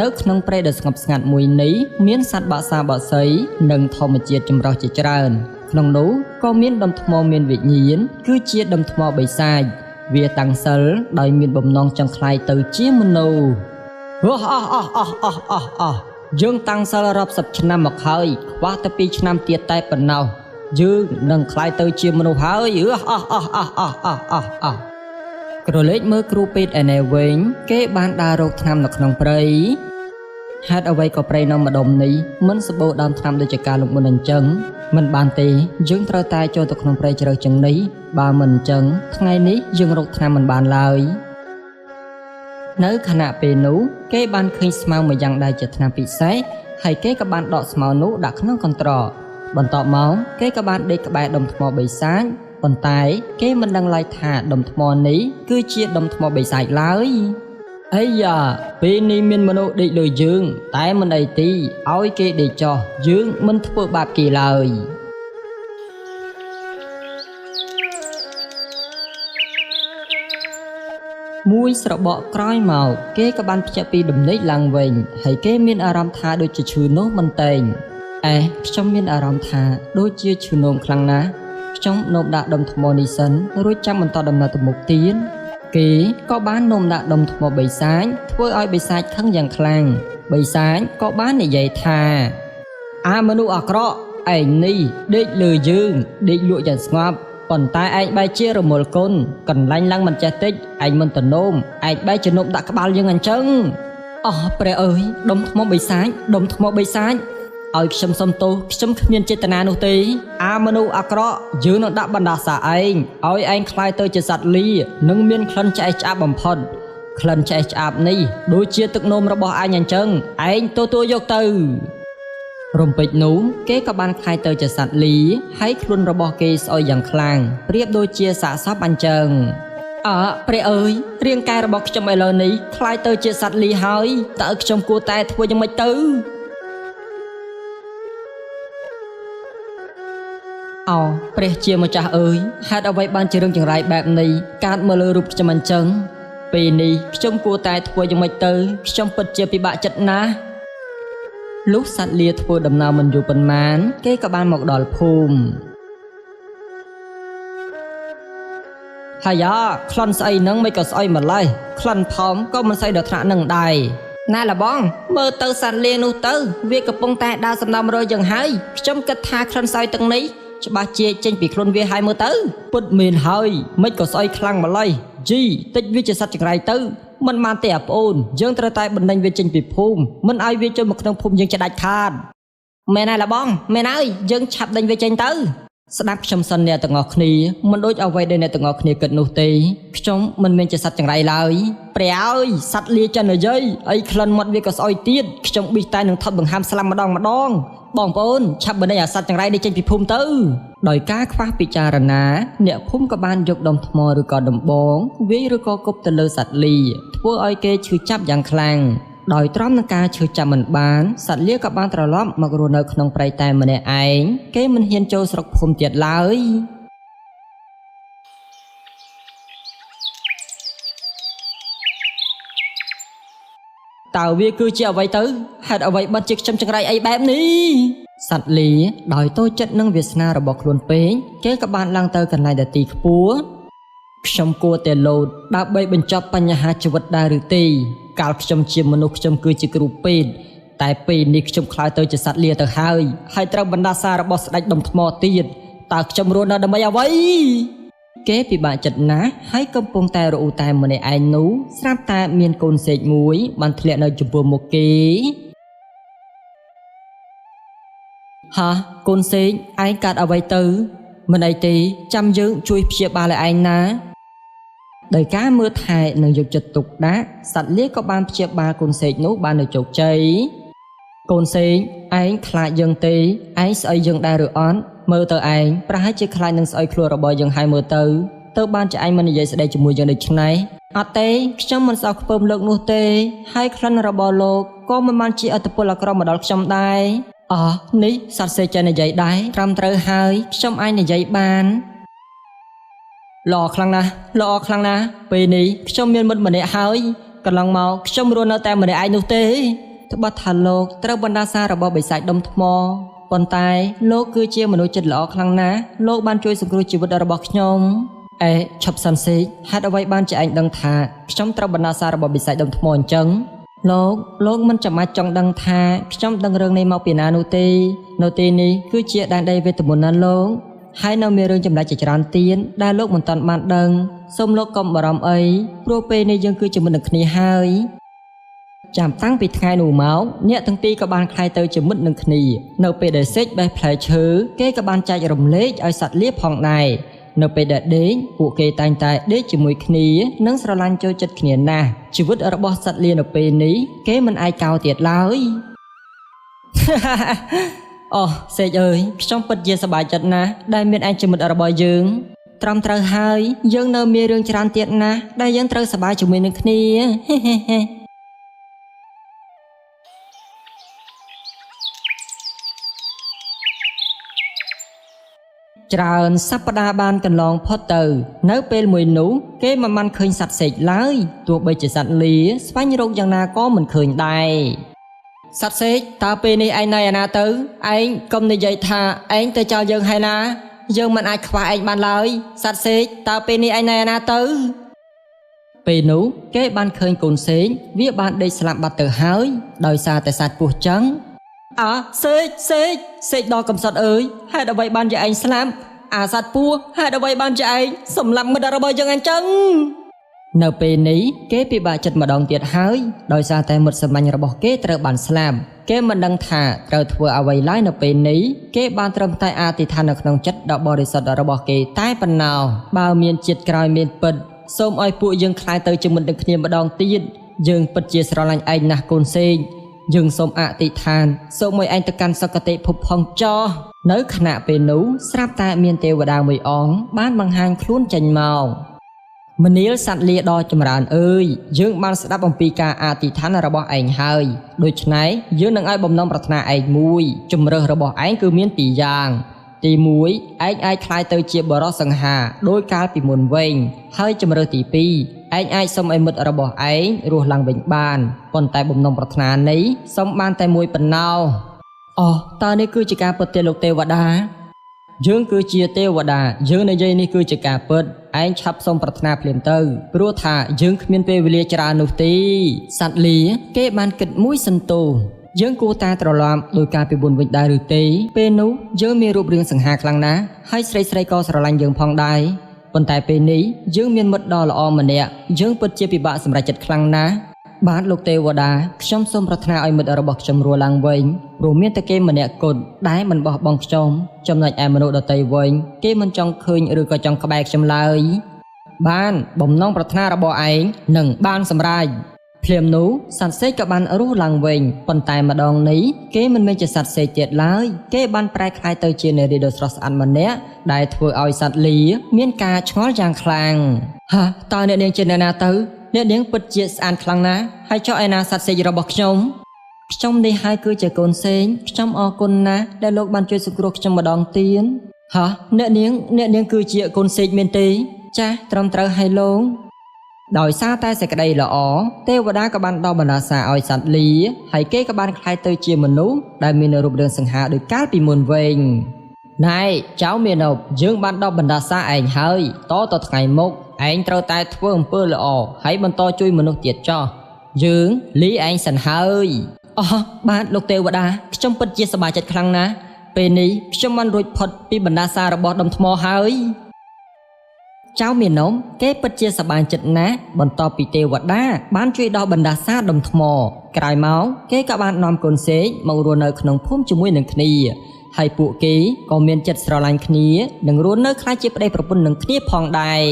នៅក្នុងព្រៃដ៏ស្ងប់ស្ងាត់មួយនេះមានសត្វបក្សាបក្សីនិងធម្មជាតិចម្រុះជាច្រើនក្នុងនោះក៏មានដុំថ្មមានវិញ្ញាណគឺជាដុំថ្មបិសាចវាតាំងសិលដោយមានបំណងចង់ក្លាយទៅជាមនុស្សយើងតាំងសិលរាប់សិបឆ្នាំមកហើយខ្វះតែ2ឆ្នាំទៀតតែប៉ុណ្ណោះយើងនឹងក្លាយទៅជាមនុស្សហើយក្រឡេកមើលគ្រូពេទ្យឯណែវិញគេបានដើររកថ្នាំនៅក្នុងព្រៃហេតុអ្វីក៏ព្រៃនៅម្ដុំនេះមិនសម្បូរដើមថ្នាំដូចជាការលំមុនអញ្ចឹងមិនបានទេយើងត្រូវតែចូលទៅក្នុងព្រៃជ្រៅជាងនេះបើមិនអញ្ចឹងថ្ងៃនេះយើងរកថ្នាំមិនបានឡើយនៅខណៈពេលនោះគេបានឃើញស្មៅមួយយ៉ាងដែលជាថ្នាំពិសេសហើយគេក៏បានដកស្មៅនោះដាក់ក្នុងកន្ត្រកបន្ទាប់មកគេក៏បានដេកក្បែរដុំថ្មបិសាចប៉ុន្តែគេមិនដឹងឡើយថាដុំថ្មនេះគឺជាដុំថ្មបិសាចឡើយអាយ៉ាពេលនេះមានមនុស្សដេកលើយើងតែមិនអីទីឲ្យគេដេកចោះយើងមិនធ្វើបាបគេឡើយមួយស្របក់ក្រោយមកគេក៏បានភ្ញាក់ពីដំណេកឡើងវិញហើយគេមានអារម្មណ៍ថាដូចជាឈឺនោះមិនតែងខ្ញុំមានអារម្មណ៍ថាដូចជាឈឺនោមខ្លាំងណាស់ខ្ញុំនោមដាក់ដុំថ្មនេះសិនរួចចាំបន្តដំណើរទៅមុខទៀតគេក៏បាននោមដាក់ដុំថ្មបិសាចធ្វើឲ្យបិសាចខឹងយ៉ាងខ្លាំងបិសាចក៏បាននិយាយថាមនុស្សអាក្រក់ឯងនេះដេកលើយើងដេកលក់យ៉ាងស្ងប់ប៉ុន្តែឯងបែរជារមុលគុណកន្លែងឡើងមិនចេះតិចឯងមិនទៅនោមឯងបែរជានោមដាក់ក្បាលយើងអញ្ចឹងព្រះអើយដុំថ្មបិសាចដុំថ្មបិសាចឲ្យខ្ញុំសុំទោសខ្ញុំគ្មានចេតនានោះទេមនុស្សអាក្រក់យើងនឹងដាក់បណ្ដាសាឯងឲ្យឯងខ្លាយទៅជាសត្វលីនិងមានក្លិនឆ្អែតឆ្អាបបំផុតក្លិនឆ្អែតឆ្អាបនេះដូចជាទឹកនោមរបស់ឯងអញ្ចឹងឯងទទួលយកទៅរំពេចនោះគេក៏បានខ្លាយទៅជាសត្វលីហើយខ្លួនរបស់គេស្អុយយ៉ាងខ្លាំងប្រៀបដូចជាសាកសពអញ្ចឹងព្រះអើយរាងកាយរបស់ខ្ញុំឥឡូវនេះខ្លាយទៅជាសត្វលីហើយតើខ្ញុំគួរតែធ្វើយ៉ាងម៉េចទៅព្រះជាម្ចាស់អើយហេតុអ្វីបានជារឿងចង្រៃបែបនេះកើតមកលើរូបខ្ញុំអញ្ចឹងពេលនេះខ្ញុំគួរតែធ្វើយ៉ាងម៉េចទៅខ្ញុំពិតជាពិបាកចិត្តណាស់លុះសត្វលាធ្វើដំណើរមិនយូរប៉ុន្មានគេក៏បានមកដល់ភូមិហើយក្លិនស្អីនឹងមិនក៏ស្អុយម្លេះក្លិនផោមក៏មិនស្អីដល់ថ្នាក់នឹងដែរណែលបងមើលទៅសត្វលានោះទៅវាកំពុងតែដើរសំណើមរយយ៉ាងហើយខ្ញុំគិតថាក្លិនស្អុយទាំងនេះច្បាស់ជាចេញពីខ្លួនវាហើយមើលទៅពុតមែនហើយមិនក៏ស្អុយខ្លាំងម្លេះជីតិចវាជាសត្វចង្រៃទៅមិនបានទេប្អូនយើងត្រូវតែបណ្ដេញវាចេញពីភូមិមិនឲ្យវាចូលមកក្នុងភូមិយើងជាដាច់ខាតមែនហើយលបងមែនហើយយើងឆាប់ដេញវាចេញទៅស្ដាប់ខ្ញុំសិនអ្នកទាំងអស់គ្នាមិនដូចអ្វីដែលអ្នកទាំងអស់គ្នាគិតនោះទេខ្ញុំមិនមែនជាសត្វចង្រៃឡើយព្រះអើយសត្វលាចិនយាយអីក្លិនមាត់វាក៏ស្អុយទៀតខ្ញុំប៊ីតែនឹងថត់បង្ហាំស្លាំម្ដងបងប្អូនឆាប់បណ្ដេញអាសត្វចង្រៃនេះចេញពីភូមិទៅដោយការខ្វះពិចារណាអ្នកភូមិក៏បានយកដុំថ្មឬក៏ដំបងវាយឬក៏គប់ទៅលើសត្វលីធ្វើឲ្យគេឈឺចាប់យ៉ាងខ្លាំងដោយទ្រាំនឹងការឈឺចាប់មិនបានសត្វលាក៏បានត្រឡប់មករស់នៅក្នុងព្រៃតែម្នាក់ឯងគេមិនហ៊ានចូលស្រុកភូមិទៀតឡើយតើវាគឺជាអ្វីទៅហេតុអ្វីបាត់ជាខ្ញុំចង្រៃអីបែបនេះសត្វលាដោយតូចចិត្តនឹងវាសនារបស់ខ្លួនពេកគេក៏បានឡើងទៅកន្លែងដទីខ្ពស់ខ្ញុំគួរតែលោតដើម្បីបញ្ចប់បញ្ហាជីវិតដែរឬទេកាលខ្ញុំជាមនុស្សខ្ញុំគឺជាគ្រូពេទ្យតែពេលនេះខ្ញុំខ្លាចទៅជាសត្វលាទៅហើយត្រូវបណ្ដាសារបស់ស្ដេចដុំថ្មទៀតតើខ្ញុំរស់នៅដើម្បីអ្វីគេពិបាកចិត្តណាស់ហើយកំពុងតែរអ៊ូតែម្នាក់ឯងនោះស្រាប់តែមានកូនសេកមួយបានធ្លាក់នៅចំពោះមុខគេកូនសេកឯងកើតអ្វីទៅមិនអីទេចាំយើងជួយព្យាបាលឲ្យឯងណាដោយការមើលថែនិងយកចិត្តទុកដាក់សត្វលាក៏បានព្យាបាលកូនសេកនោះបានដោយជោគជ័យកូនសេកឯងខ្លាចយើងទេឯងស្អីយើងដែរឬអត់មើលទៅឯងប្រហែលជាខ្លាចនឹងស្អុយខ្លួនរបស់យើងហើយមើលទៅបានជាឯងមិននិយាយស្ដីជាមួយយើងដូច្នេះអត់ទេខ្ញុំមិនស្អប់ខ្ពើមលោកនោះទេហើយក្លិនរបស់លោកក៏មិនបានជាឥទ្ធិពលអាក្រក់មកដល់ខ្ញុំដែរនេះសត្វសេចេះនិយាយដែរត្រឹមត្រូវហើយខ្ញុំអាចនិយាយបាន ល្អខ្លាំងណាស់ល្អខ្លាំងណាស់ពេលនេះខ្ញុំមានមិត្តម្នាក់ហើយកន្លងមកខ្ញុំរស់នៅតែម្នាក់ឯងនោះទេត្បិតថាលោកត្រូវបណ្ដាសាររបស់បិសាចដុំថ្មប៉ុន្តែលោកគឺជាមនុស្សចិត្តល្អខ្លាំងណាស់លោកបានជួយសង្គ្រោះជីវិតរបស់ខ្ញុំឈប់សិនសេកហេតុអ្វីបានជាឯងដឹងថាខ្ញុំត្រូវបណ្ដាសាររបស់បិសាចដុំថ្មអញ្ចឹងលោកមិនចាំបាច់ចង់ដឹងថាខ្ញុំដឹងរឿងនេះមកពីណានោះទេនៅទីនេះគឺជាដែនដីវេទមន្តណាលោកហើយនៅមានរឿងចម្លែកជាច្រើនទៀតដែលលោកមិនទាន់បានដឹងសូមលោកកុំបារម្ភអីព្រោះពេលនេះយើងគឺជាមិត្តនឹងគ្នាហើយចាំតាំងពីថ្ងៃនោះមកអ្នកទាំងពីរក៏បានក្លាយទៅជាមិត្តនឹងគ្នានៅពេលដែលសេចបេះផ្លែឈើគេក៏បានចែករំលែកឲ្យសត្វលាផងដែរនៅពេលដែលដេកពួកគេតែងតែដេកជាមួយគ្នានិងស្រឡាញ់ចូលចិត្តគ្នាណាស់ជីវិតរបស់សត្វលានៅពេលនេះគេមិនឯកោទៀតឡើយអូសេកអើយខ្ញុំពិតជាសប្បាយចិត្តណាស់ដែលមានឯងជាមិត្តរបស់យើងត្រឹមត្រូវហើយយើងនៅមានរឿងច្រើនទៀតណាស់ដែលយើងត្រូវសប្បាយជាមួយនឹងគ្នាច្រើនសប្តាហ៍បានកន្លងផុតទៅនៅពេលមួយនោះគេមិនបានឃើញសត្វសេកឡើយទោះបីជាសត្វលាស្វែងរកយ៉ាងណាក៏មិនឃើញដែរសត្វសេកតើពេលនេះឯងនៅឯណាទៅឯងកុំនិយាយថាឯងទៅចោលយើងហើយណាយើងមិនអាចខ្វះឯងបានឡើយសត្វសេកតើពេលនេះឯងនៅឯណាទៅពេលនោះគេបានឃើញកូនសេកវាបានដេកស្លាប់បាត់ទៅហើយដោយសារតែសត្វពស់ចឹងសេកដល់កំសត់អើយហេតុអ្វីបានជាឯងស្លាប់សត្វពស់ហេតុអ្វីបានជាឯងសម្លាប់មិត្តរបស់យើងអញ្ចឹងនៅពេលនេះគេពិបាកចិត្តម្ដងទៀតហើយដោយសារតែមិត្តសាមញ្ញរបស់គេត្រូវបានស្លាប់គេមិនដឹងថាត្រូវធ្វើអ្វីឡើយនៅពេលនេះគេបានត្រឹមតែអធិដ្ឋាននៅក្នុងចិត្តដ៏បរិសុទ្ធរបស់គេតែប៉ុណ្ណោះបើមានជាតិក្រោយមានពិតសូមឲ្យពួកយើងក្លាយទៅជាមិត្តនឹងគ្នាម្ដងទៀតយើងពិតជាស្រឡាញ់ឯងណាស់កូនសេកយើងសូមអធិដ្ឋានសូមឲ្យឯងទៅកាន់សុគតិភពផងចោះនៅខណៈពេលនោះស្រាប់តែមានទេវតាមួយអង្គបានបង្ហាញខ្លួនចេញមកមនាលសត្វលាដ៏ចម្រើនអើយយើងបានស្ដាប់អំពីការអធិដ្ឋានរបស់ឯងហើយដូច្នេះយើងនឹងឲ្យបំណងប្រាថ្នាឯងមួយជំរើសរបស់ឯងគឺមាន2យ៉ាងទី1ឯងអាចក្លាយទៅជាបរិសសង្ហាដោយកាលពីមុនវិញហើយជំរើសទី2ឯងអាចសុំឲ្យមិត្តរបស់ឯងរស់ឡើងវិញបានប៉ុន្តែបំណងប្រាថ្នានេះសុំបានតែមួយប៉ុណ្ណោះតើនេះគឺជាការពិតទេលោកទេវតាយើងគឺជាទេវតាយើងនិយាយនេះគឺជាការពិតឯងឆាប់សុំប្រាថ្នាភ្លាមទៅព្រោះថាយើងគ្មានពេលវេលាច្រើននោះទេសត្វលាគេបានគិតមួយសន្ទុះយើងគួរតែត្រឡប់ដោយការពីមុនវិញដែរឬទេពេលនោះយើងមានរូបរាងសង្ហាខ្លាំងណាស់ហើយស្រីក៏ស្រឡាញ់យើងផងដែរប៉ុន្តែពេលនេះយើងមានមិត្តដ៏ល្អម្នាក់យើងពិតជាពិបាកសម្រេចចិត្តខ្លាំងណាស់បាទលោកទេវតាខ្ញុំសូមប្រាថ្នាឲ្យមិត្តរបស់ខ្ញុំរស់ឡើងវិញព្រោះមានតែគេម្នាក់គត់ដែលមិនបោះបង់ខ្ញុំចំណែកឯមនុស្សដទៃវិញគេមិនចង់ឃើញឬក៏ចង់ក្បែរខ្ញុំឡើយបានបំណងប្រាថ្នារបស់ឯងនឹងបានសម្រេចភ្លាមនោះសត្វសេកក៏បានរស់ឡើងវិញប៉ុន្តែម្ដងនេះគេមិនមែនជាសត្វសេកទៀតឡើយគេបានប្រែក្លាយទៅជានារីដ៏ស្រស់ស្អាតម្នាក់ដែលធ្វើឲ្យសត្វលាមានការឆ្ងល់យ៉ាងខ្លាំងតើអ្នកនាងជាអ្នកណាទៅអ្នកនាងពិតជាស្អាតខ្លាំងណាស់ហើយចុះឯណាសត្វសេករបស់ខ្ញុំនេះហើយគឺជាកូនសេងខ្ញុំអរគុណណាស់ដែលលោកបានជួយសង្គ្រោះខ្ញុំម្ដងទៀតអ្នកនាងគឺជាកូនសេកមែនទេចាស់ត្រឹមត្រូវហើយលោកដោយសារតែសេចក្តីល្អទេវតាក៏បានដោះបណ្ដាសាឲ្យសត្វលាហើយគេក៏បានក្លាយទៅជាមនុស្សដែលមានរូបរាងសង្ហាដូចកាលពីមុនវិញណែចៅមាណពយើងបានដោះបណ្ដាសាឯងហើយតថ្ងៃមុខឯងត្រូវតែធ្វើអំពើល្អហើយបន្តជួយមនុស្សទៀតចោះយើងលីឯងសិនហើយបាទលោកទេវតាខ្ញុំពិតជាសប្បាយចិត្តខ្លាំងណាស់ពេលនេះខ្ញុំបានរួចផុតពីបណ្ដាសារបស់ដុំថ្មហើយចៅមាណពគេពិតជាសប្បាយចិត្តណាស់បន្ទាប់ពីទេវតាបានជួយដោះបណ្ដាសាដុំថ្មក្រោយមកគេក៏បាននាំកូនសេកមករស់នៅក្នុងភូមិជាមួយនឹងគ្នាហើយពួកគេក៏មានចិត្តស្រឡាញ់គ្នានិងរស់នៅក្លាយជាប្តីប្រពន្ធនឹងគ្នាផងដែរ